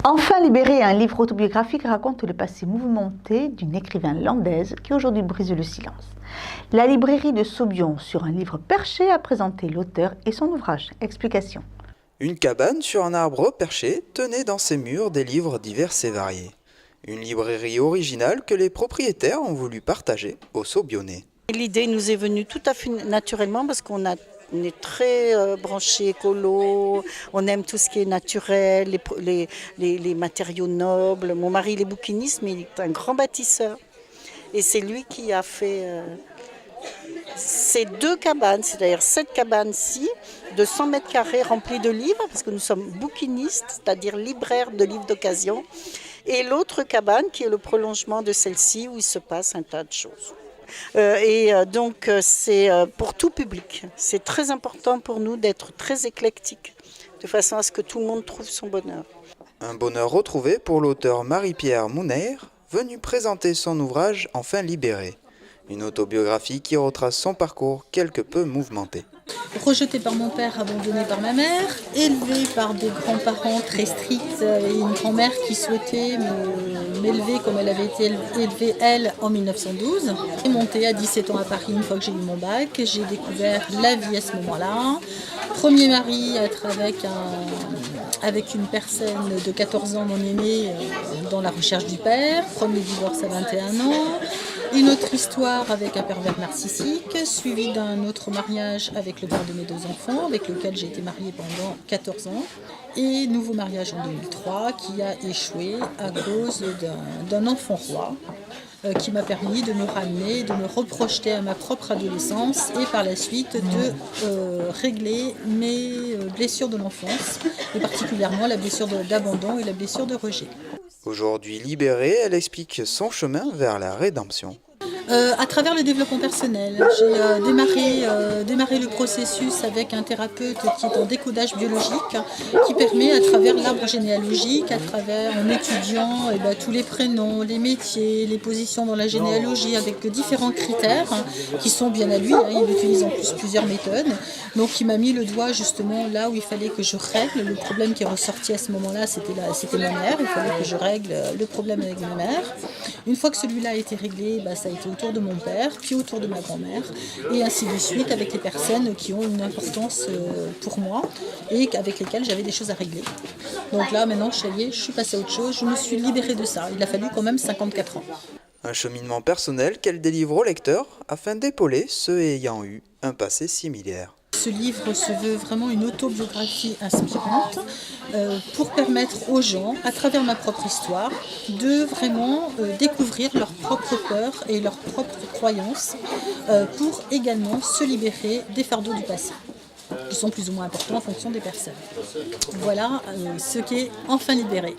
Enfin libéré, un livre autobiographique raconte le passé mouvementé d'une écrivaine landaise qui aujourd'hui brise le silence. La librairie de Saubion, sur un livre perché, a présenté l'auteur et son ouvrage. Explication. Une cabane sur un arbre perché tenait dans ses murs des livres divers et variés. Une librairie originale que les propriétaires ont voulu partager aux Saubionnais. L'idée nous est venue tout à fait naturellement parce qu'on est très branché écolo, on aime tout ce qui est naturel, les matériaux nobles. Mon mari il est bouquiniste mais il est un grand bâtisseur. Et c'est lui qui a fait ces deux cabanes, c'est-à-dire cette cabane-ci de 100 mètres carrés remplie de livres, parce que nous sommes bouquinistes, c'est-à-dire libraires de livres d'occasion, et l'autre cabane qui est le prolongement de celle-ci où il se passe un tas de choses. Donc c'est pour tout public. C'est très important pour nous d'être très éclectique, de façon à ce que tout le monde trouve son bonheur. Un bonheur retrouvé pour l'auteur Marie-Pierre Mouner, venue présenter son ouvrage Enfin libéré. Une autobiographie qui retrace son parcours quelque peu mouvementé. Rejeté par mon père, abandonné par ma mère, élevé par des grands-parents très stricts et une grand-mère qui souhaitait m'élever comme elle avait été élevée, elle, en 1912. J'ai monté à 17 ans à Paris une fois que j'ai eu mon bac. J'ai découvert la vie à ce moment-là. Premier mari, être avec une personne de 14 ans, mon aîné, dans la recherche du père. Premier divorce à 21 ans. Une autre histoire avec un pervers narcissique, suivi d'un autre mariage avec le père de mes 2 enfants, avec lequel j'ai été mariée pendant 14 ans. Et nouveau mariage en 2003 qui a échoué à cause d'un enfant roi qui m'a permis de me ramener, de me reprojeter à ma propre adolescence et par la suite de régler mes blessures de l'enfance, et particulièrement la blessure d'abandon et la blessure de rejet. Aujourd'hui libérée, elle explique son chemin vers la rédemption. À travers le développement personnel, j'ai démarré le processus avec un thérapeute qui est en décodage biologique, qui permet à travers l'arbre généalogique, en étudiant tous les prénoms, les métiers, les positions dans la généalogie avec différents critères qui sont bien à lui, il utilise en plus plusieurs méthodes, donc il m'a mis le doigt justement là où il fallait que je règle le problème qui est ressorti à ce moment-là, c'était ma mère, il fallait que je règle le problème avec ma mère. Une fois que celui-là a été réglé, ça a été autour de mon père, puis autour de ma grand-mère, et ainsi de suite avec les personnes qui ont une importance pour moi et avec lesquelles j'avais des choses à régler. Donc là, maintenant, ça y est, je suis passée à autre chose, je me suis libérée de ça. Il a fallu quand même 54 ans. Un cheminement personnel qu'elle délivre au lecteur afin d'épauler ceux ayant eu un passé similaire. Ce livre se veut vraiment une autobiographie inspirante pour permettre aux gens, à travers ma propre histoire, de vraiment découvrir leurs propres peurs et leurs propres croyances pour également se libérer des fardeaux du passé, qui sont plus ou moins importants en fonction des personnes. Voilà ce qui est Enfin libéré.